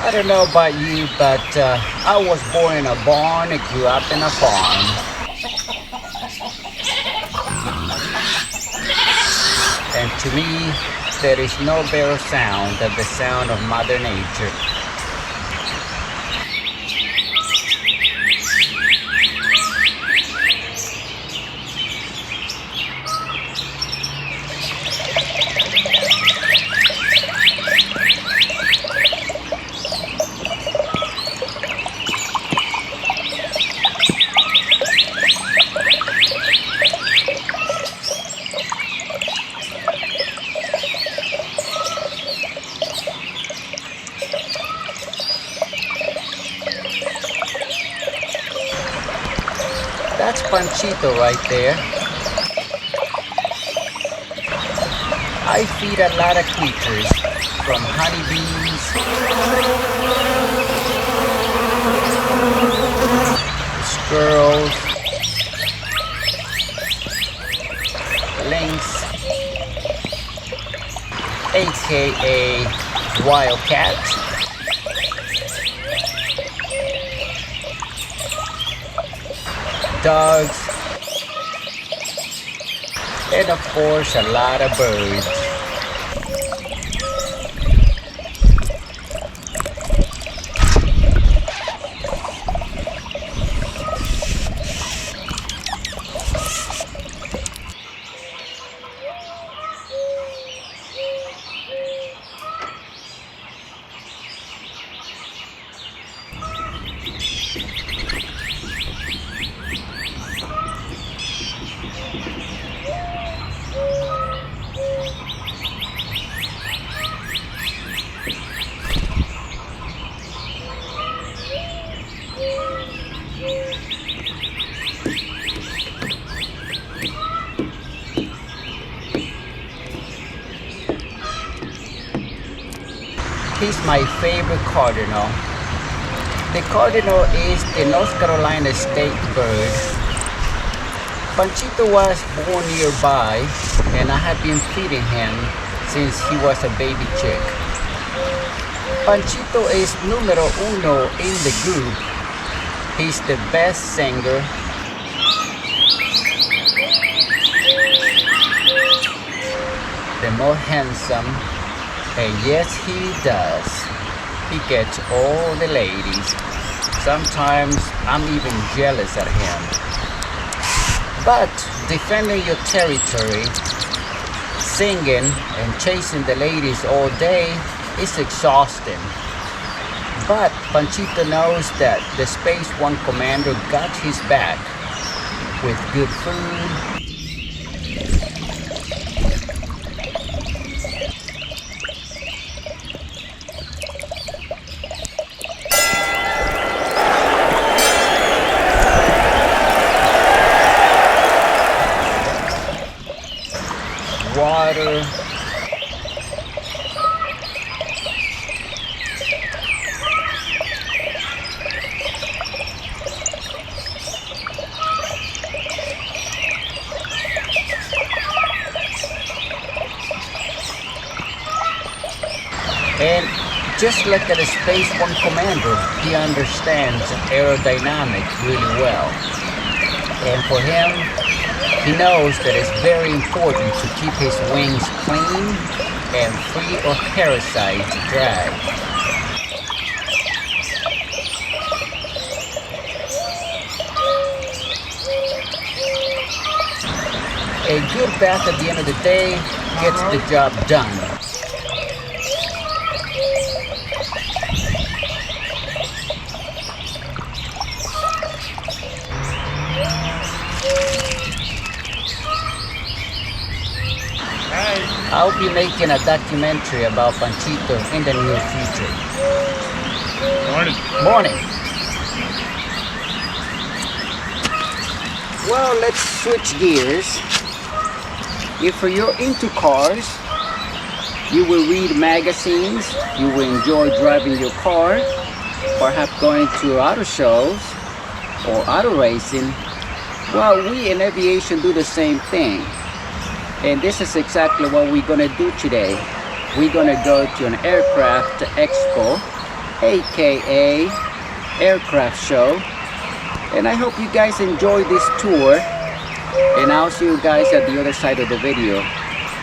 I don't know about you, but I was born in a barn and grew up in a farm. And to me, there is no better sound than the sound of Mother Nature. That's Panchito right there. I feed a lot of creatures, from honeybees, squirrels, lynx, aka wildcats, dogs, and of course a lot of birds. He's my favorite cardinal. The cardinal is the North Carolina state bird. Panchito was born nearby, and I have been feeding him since he was a baby chick. Panchito is numero uno in the group. He's the best singer, the more handsome, and yes, he does. He gets all the ladies. Sometimes I'm even jealous at him. But defending your territory, singing and chasing the ladies all day is exhausting. But Panchito knows that the Space One commander got his back with good food, water, and just like at a Space One commander, he understands aerodynamics really well. And for him, he knows that it's very important to keep his wings clean and free of parasite drag. A good bath at the end of the day gets the job done. I'll be making a documentary about Panchito in the near future. Morning. Morning. Well, let's switch gears. If you're into cars, you will read magazines, you will enjoy driving your car, perhaps going to auto shows or auto racing. Well, we in aviation do the same thing. And this is exactly what we're going to do today. We're going to go to an aircraft expo aka Aircraft Show. And I hope you guys enjoy this tour, and I'll see you guys at the other side of the video.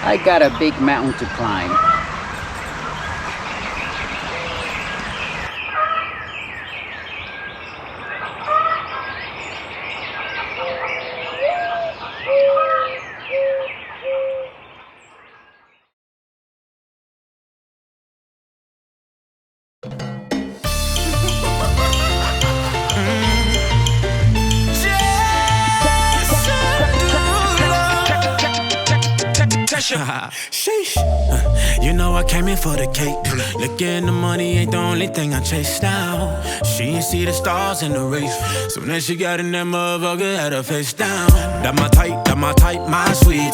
I got a big mountain to climb. Sheesh. You know I came in for the cake. Looking the money ain't the only thing I chase now. She ain't see the stars in the race. Soon as she got in that motherfucker, had her face down. That my type, my sweetie.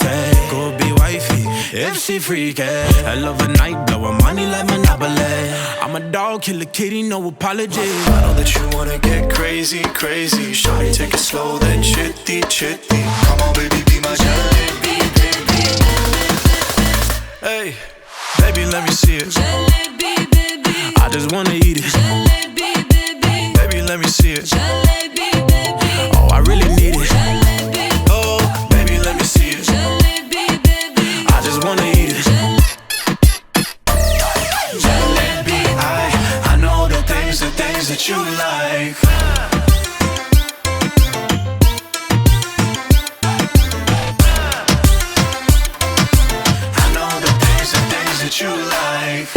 Could be wifey if she freaky. I love a night, blowin' money like Monopoly. I'm a dog, kill a kitty, no apology. I know that you wanna get crazy, crazy. Shawty, take it slow, then chitty, chitty. Come on, baby, be my jalebi, baby. Hey, baby, let me see it. Jalebi, baby. I just wanna eat it. Jalebi, baby. Baby, let me see it. Jalebi, baby. Oh, I really need it. Jalebi. Oh, baby, let me see it. Jalebi, baby. I just wanna eat it. Jalebi, I know the things that you like. You like.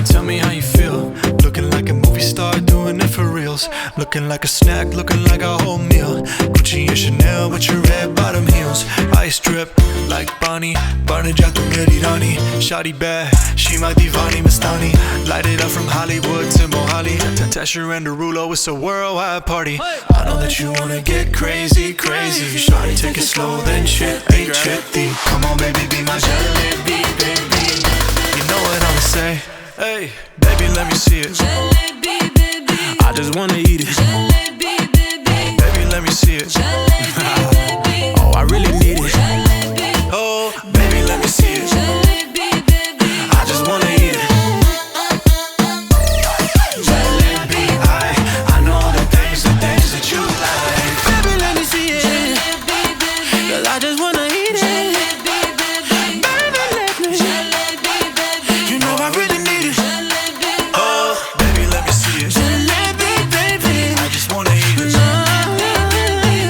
Tell me how you feel. Looking like a movie star, doing it for reals. Looking like a snack, looking like a whole meal. Gucci and Chanel with your red bottom heels. Ice drip like Bonnie, Barney Jack the Merirani. Shawty bad, she my divani Mastani. Light it up from Hollywood to Mohali. Tesher and Derulo, it's a worldwide party. I know that you wanna get crazy, crazy. Shawty, take it slow, then chitty, chitty. Come on, baby, be my jalebi, baby. You know what I'ma say? Hey, baby, let me see it. Jalebi, baby. I just wanna eat it. Jalebi, baby. Baby, let me see it. Jalebi, baby. Oh, I really need it. Jalebi. Oh, baby, let me see it. Jalebi, baby. I just wanna eat it. Jalebi, I know the things that you like. Baby, let me see it. Jalebi, baby. 'Cause I just wanna eat it. Jalebi, baby. Baby, let me. Jalebi, baby. You know I really need it. Jalebi. Oh, baby, let me see it. Jalebi, baby. I just wanna eat it.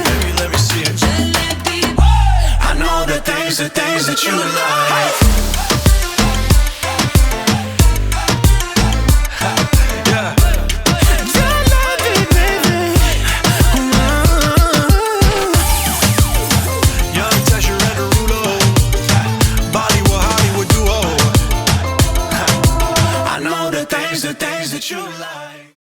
Baby, let me see it. Jalebi. I know the things that you like. Yeah. Jalebi, baby. Young Tesher and Derulo, Bollywood, Hollywood duo. I know the things that you like.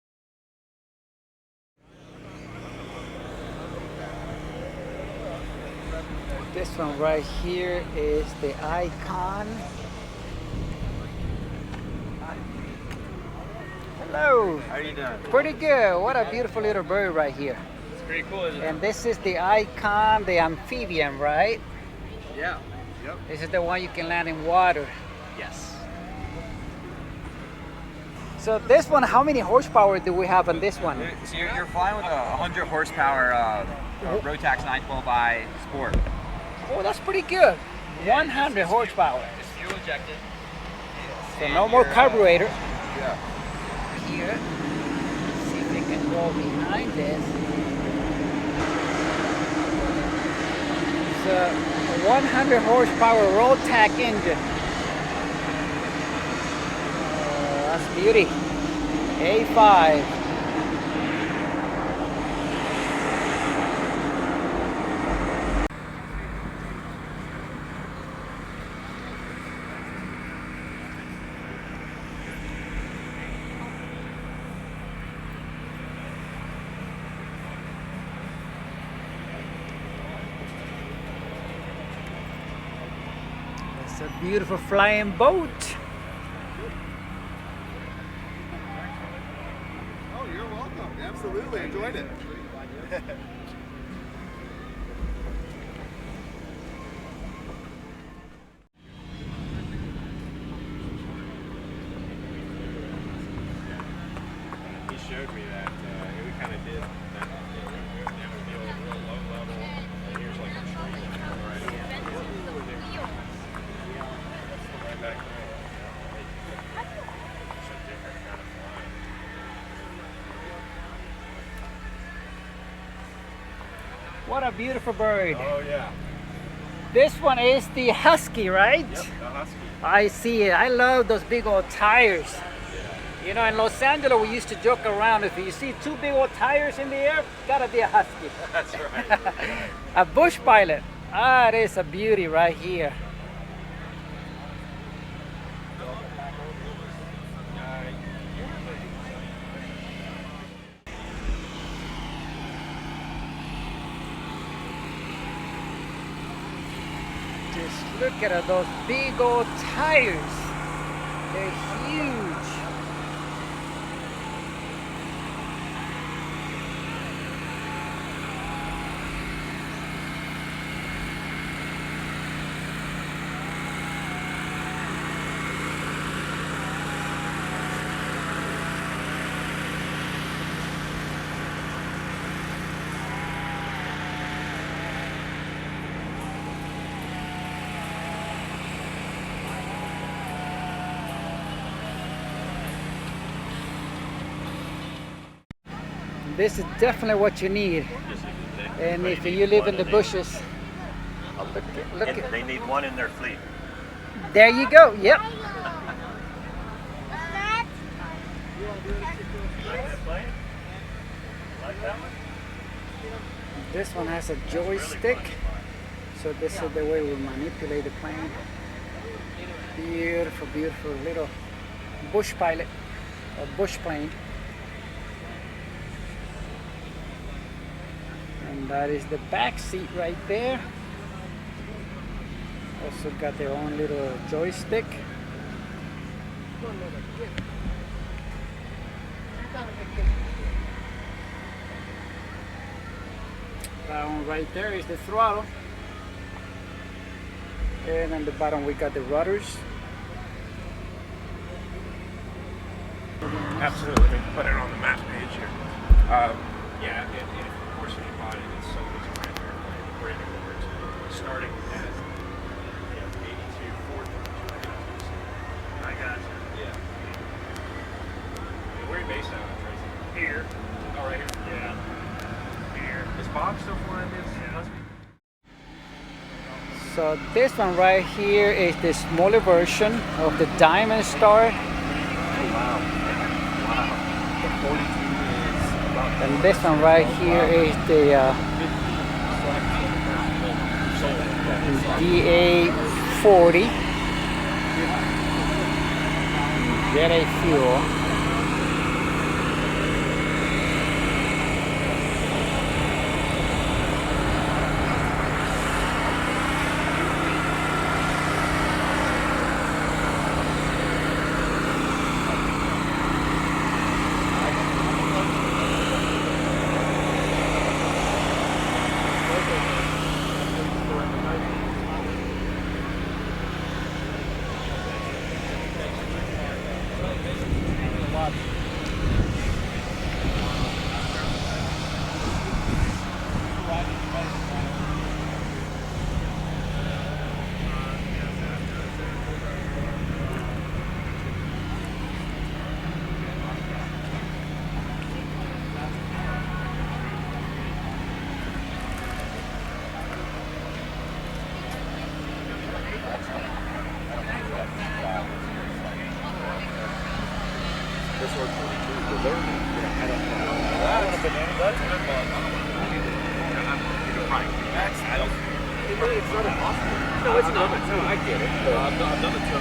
This one right here is the Icon. Hello. How are you doing? Pretty good. What a beautiful little bird right here. It's pretty cool, isn't it? And this is the Icon, the amphibian, right? Yeah. Yep. This is the one you can land in water. Yes. So this one, how many horsepower do we have on this one? So you're flying with a 100 horsepower Rotax 912i Sport. Oh, that's pretty good. 100 horsepower. It's fuel injected. So no more carburetor. Yeah. Here, see if we can go behind this. It's a 100 horsepower Rotax engine. That's beauty. A5. It's a beautiful flying boat. Oh, you're welcome. Absolutely. Enjoyed it. showed me that we kind of did that. Down the real low level, and here's like a tree right back there. It's a different kind of flying. What a beautiful bird. Oh yeah. This one is the husky, right? Yep, the husky. I see it. I love those big old tires. You know, in Los Angeles, we used to joke around, if you see two big old tires in the air, gotta be a husky. That's right. A bush pilot. Ah, it is a beauty right here. Just look at those big old tires. They're huge. This is definitely what you need. And if you live in the bushes, look at, They need one in their fleet. there you go. Yep. This one has a joystick, so this is the way we manipulate the plane. Beautiful, beautiful little bush pilot, or bush plane. And that is the back seat right there. Also got their own little joystick. That one right there is the throttle. And on the bottom we got the rudders. Absolutely. Let me put it on the map page here. Yeah, and of course, when you bought it, it's so easy to rent airplane, brand new warranty, starting at 82 Ford. I got you. Yeah. Where are you based out of, Tracy? Here. Oh, right here? Yeah. Here. Is Bob still flying this Husky? So this one right here is the smaller version of the Diamond Star. And this one right here is the DA40 Jet A fuel. No, it's not. No, I get it. I've done it too.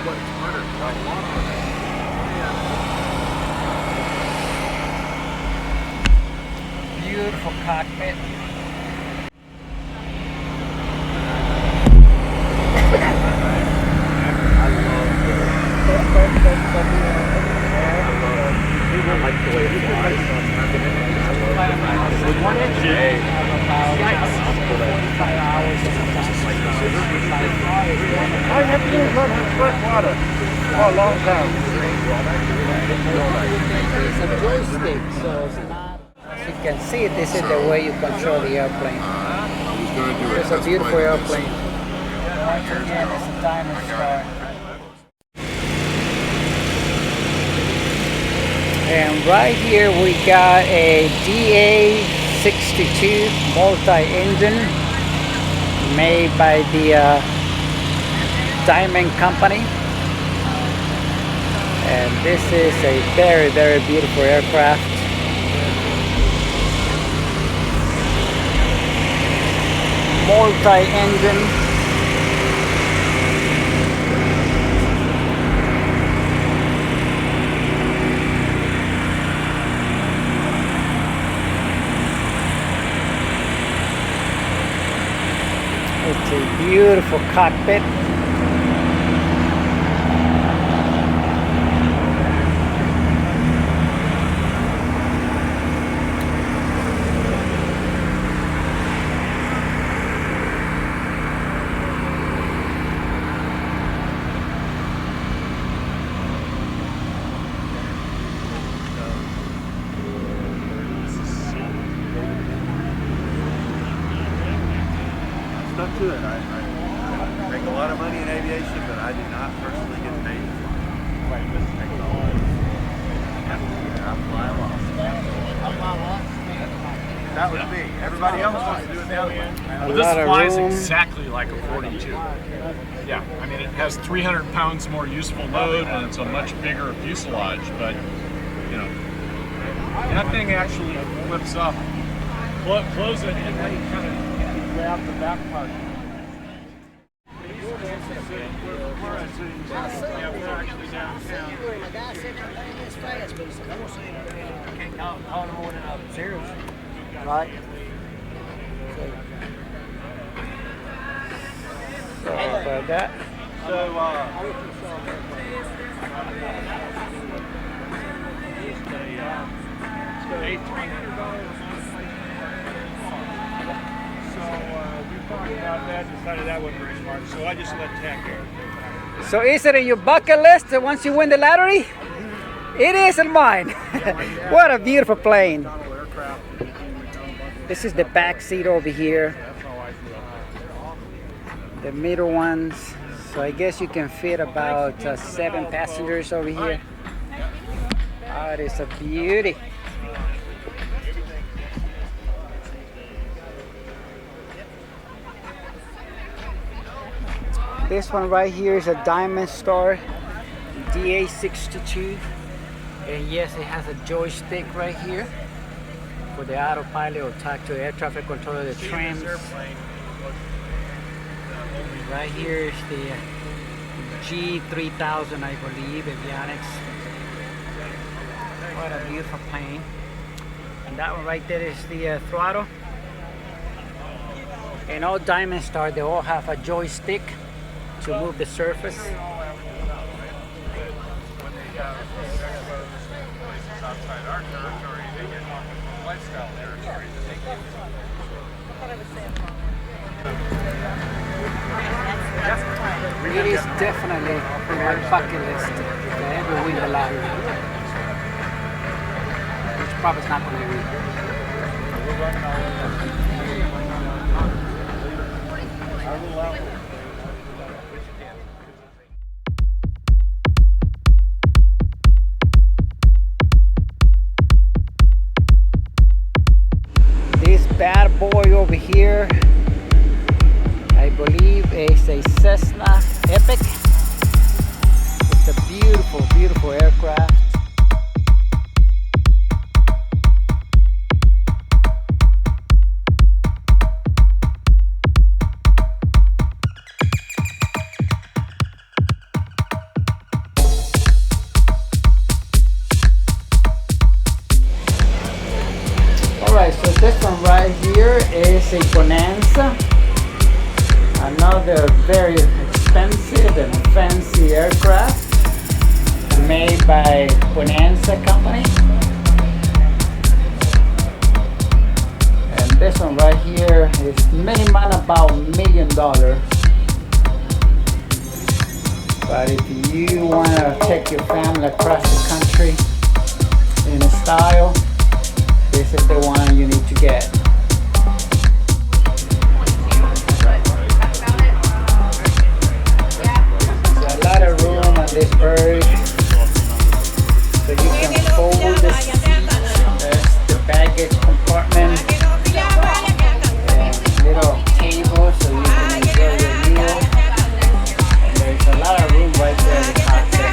But it's harder to ride a lot. Beautiful cockpit. I like the way it flies. One engine of about 45 hours or something like that. I have been running fresh water for a long time. It's a joystick, so it's not. As you can see, this is the way you control the airplane. Who's going to do it? It's a That's beautiful quite airplane. Once again, it's a Diamond Star. And right here we got a DA62 multi-engine made by the Diamond Company. And this is a very, very beautiful aircraft. Multi-engine. It's a beautiful cockpit. Stuck to it. I make a lot of money in aviation, but I do not personally get paid. That was me. Everybody else wants to do it the other way. Well, this flies exactly like a 42. Yeah, I mean, it has 300 pounds more useful load and it's a much bigger fuselage, but, you know, that thing actually flips up. Close it and then you kind of grab the back part. We're actually downtown. Right. Sorry about that. So, we talked about that, decided that wasn't very smart, so I just let Tech go. So is it in your bucket list once you win the lottery? It is in mine. What a beautiful plane. This is the back seat over here. The middle ones. So I guess you can fit about 7 passengers over here. Oh, it is a beauty. This one right here is a Diamond Star DA62. And yes, it has a joystick right here for the autopilot or talk to air traffic controller, the trims. Right here is the G3000, I believe, avionics. What a beautiful plane. And that one right there is the throttle. And all Diamond Star, they all have a joystick to move the surface. Outside our territory, they get lifestyle territory. It is definitely on my bucket list if I ever win the lottery. Which probably is not going to win. This bad boy over here, I believe is a Cessna Epic. It's a beautiful, beautiful aircraft. Alright, so this one right here is a Bonanza. Another very expensive and fancy aircraft made by Bonanza Company. And this one right here is minimum about $1 million. But if you want to take your family across the country in a style, this is the one you need to get. There's a lot of room on this bird, so you can fold the seats. There's the baggage compartment, and little table so you can enjoy your meal. And there's a lot of room right there in the cockpit.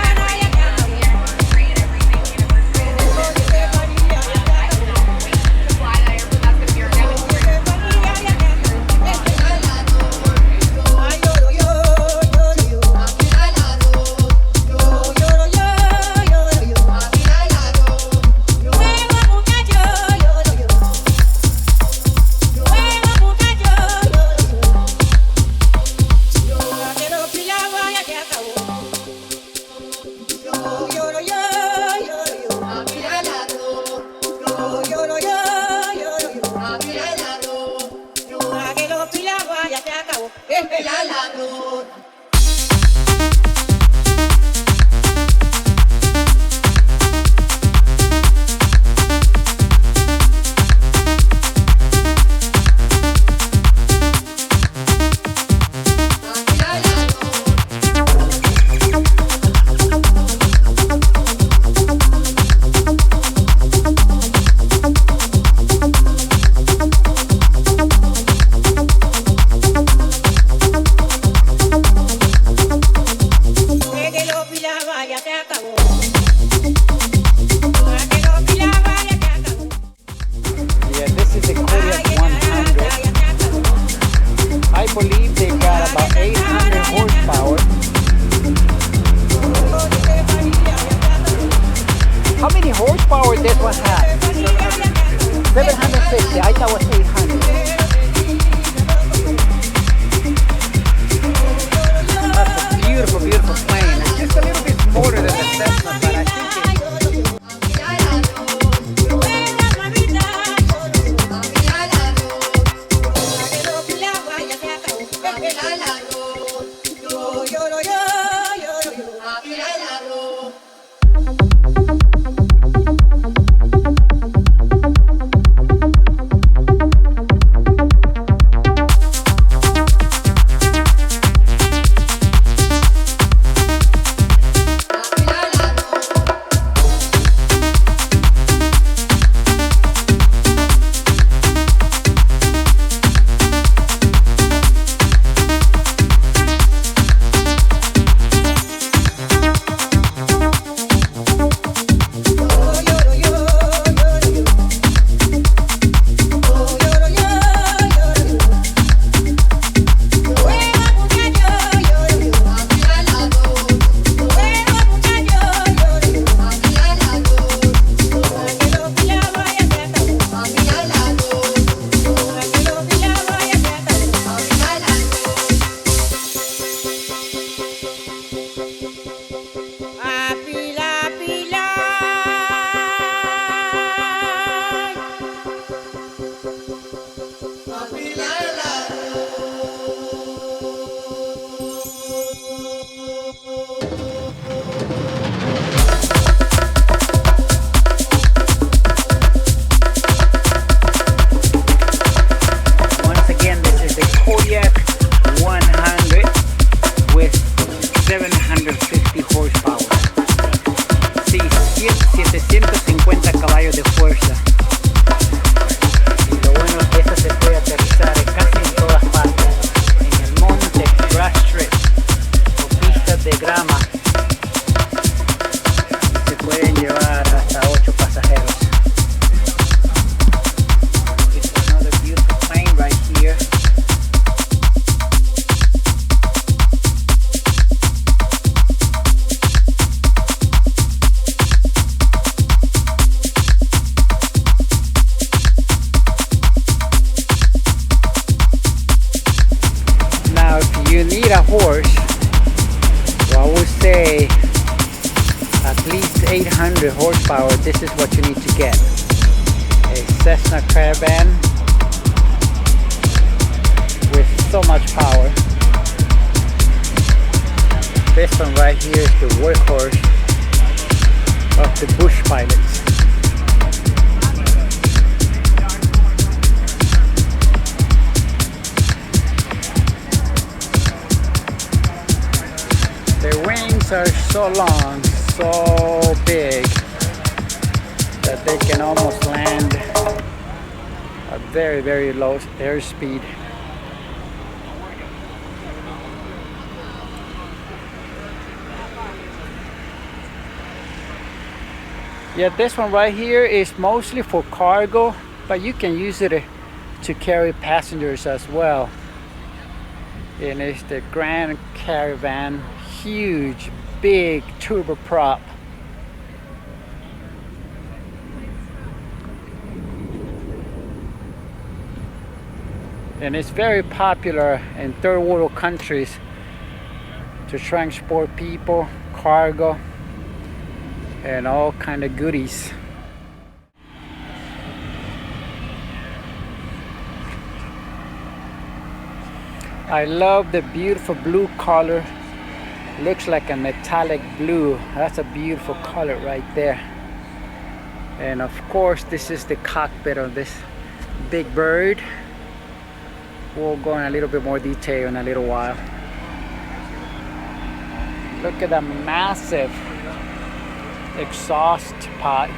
Horsepower this one has 750. I thought it was 800. That's a beautiful, beautiful plane. It's just a little bit smaller than the Cessna, but I think a horse, so I would say at least 800 horsepower. This is what you need to get. A Cessna Caravan with so much power. This one right here is the workhorse of the bush pilots. Their wings are so long, so big, that they can almost land at very, very low airspeed. Yeah, this one right here is mostly for cargo, but you can use it to carry passengers as well. And it's the Grand Caravan, huge, big turboprop. And it's very popular in third world countries to transport people, cargo, and all kind of goodies. I love the beautiful blue color. Looks like a metallic blue. That's a beautiful color right there. And of course, this is the cockpit of this big bird. We'll go in a little bit more detail in a little while. Look at that massive exhaust pipe.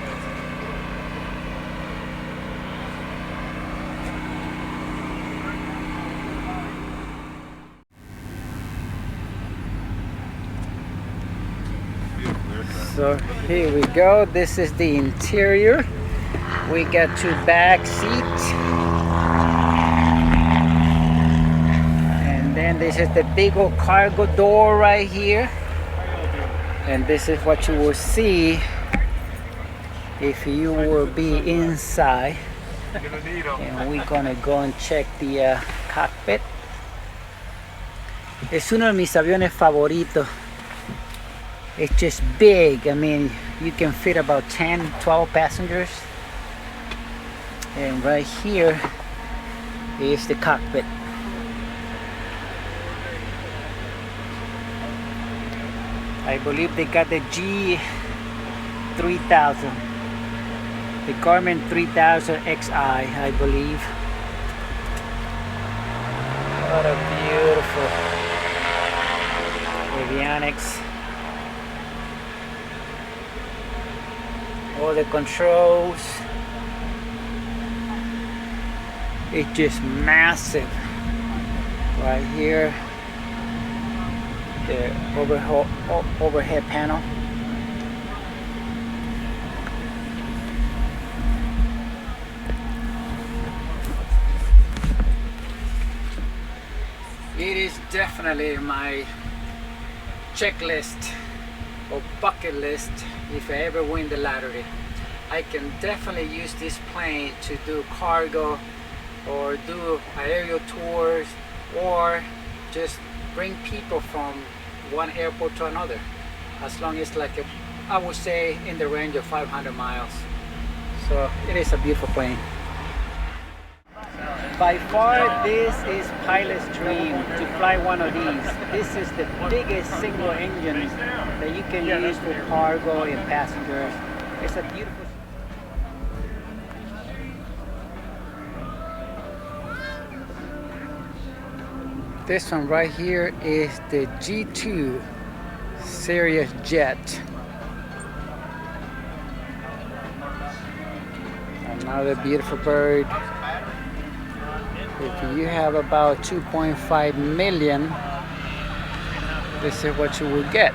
So here we go. This is the interior. We got 2 back seats. And then this is the big old cargo door right here. And this is what you will see if you will be inside. And we're gonna go and check the cockpit. Es uno de mis aviones favoritos. It's just big. I mean, you can fit about 10, 12 passengers. And right here is the cockpit. I believe they got the G3000, the Garmin 3000XI, I believe. What a beautiful avionics. All the controls. It's just massive. Right here, the overhead panel. It is definitely my checklist or bucket list if I ever win the lottery. I can definitely use this plane to do cargo or do aerial tours or just bring people from one airport to another, as long as like I would say in the range of 500 miles. So it is a beautiful plane. By far, this is pilot's dream to fly one of these. This is the biggest single engine that you can use for cargo and passengers. It's a beautiful. This one right here is the G2 Sirius Jet. Another beautiful bird. If you have about 2.5 million, this is what you will get.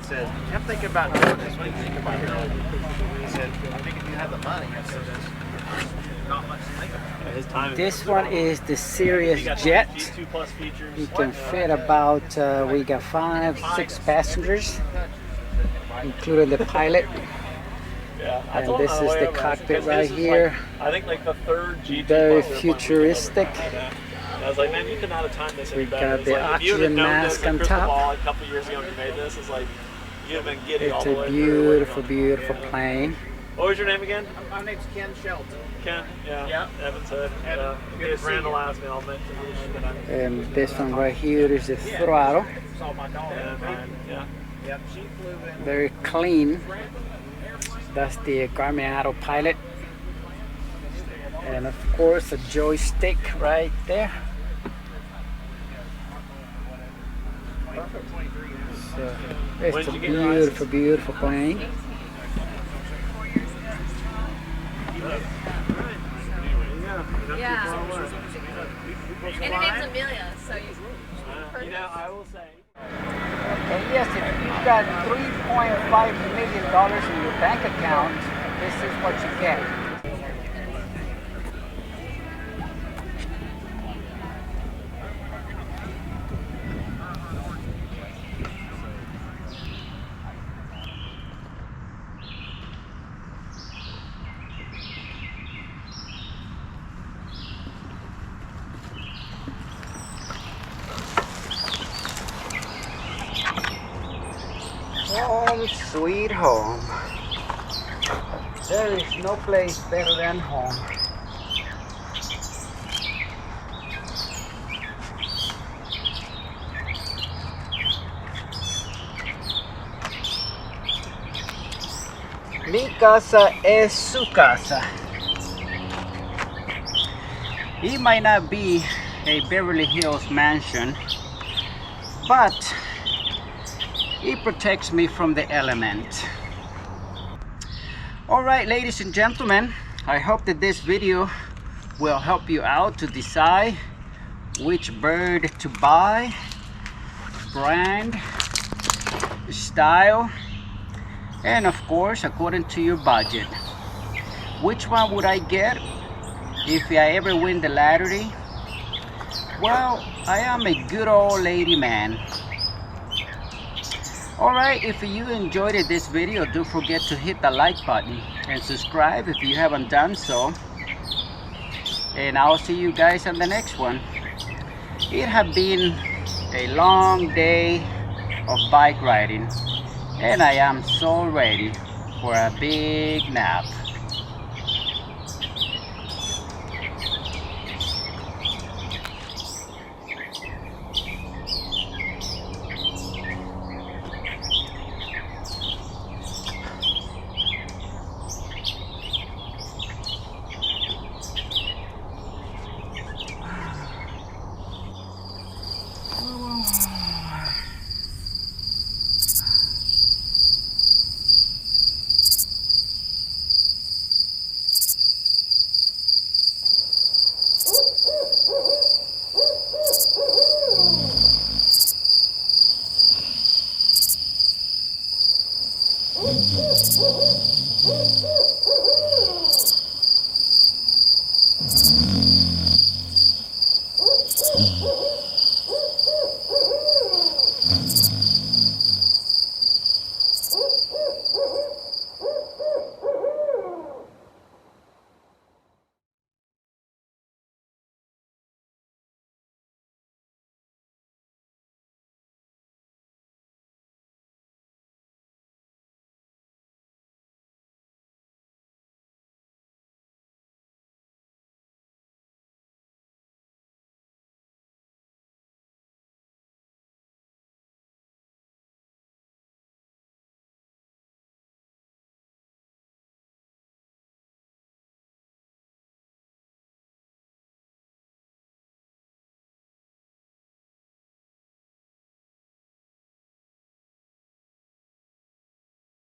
said, I'm thinking about doing this. What do you think about doing it? He said, I think if you have the money, I said, there's not much to think about. His time This one is the Sirius Jet. G2 Plus features. You can fit about, we got 5-6 passengers, including the pilot. Yeah, And this is the cockpit right here. I think like the third G2 Very Plus futuristic. I was like, man, you could not have timed this any We better. got the Like, if you would have oxygen known mask this at on Crystal top. Ball a couple years ago when you made this, it's like you'd have been giddy all It's the a way beautiful, through. beautiful plane. What was your name again? My name's Ken Shelton. Ken. Yeah. Yeah. Evans Hood. Evan, In good to case see Randall you. asked me, I'll mention that I'm. And this one right here is the throttle. Saw my dog. Yeah. Yep, she flew in. Very clean. That's the Garmin Autopilot. And of course a joystick right there. So it's a beautiful, beautiful plane. Yeah. And her name's Amelia, so you know, I will say. And yes, if you've got $3.5 million in your bank account, this is what you get. Home sweet home. There is no place better than home. Mi casa es su casa. It might not be a Beverly Hills mansion, but it protects me from the element. Alright, ladies and gentlemen, I hope that this video will help you out to decide which bird to buy, brand, style, and of course according to your budget. Which one would I get if I ever win the lottery? Well, I am a good old lady man. Alright, if you enjoyed this video, don't forget to hit the like button and subscribe if you haven't done so. And I'll see you guys on the next one. It has been a long day of bike riding, and I am so ready for a big nap. Woo!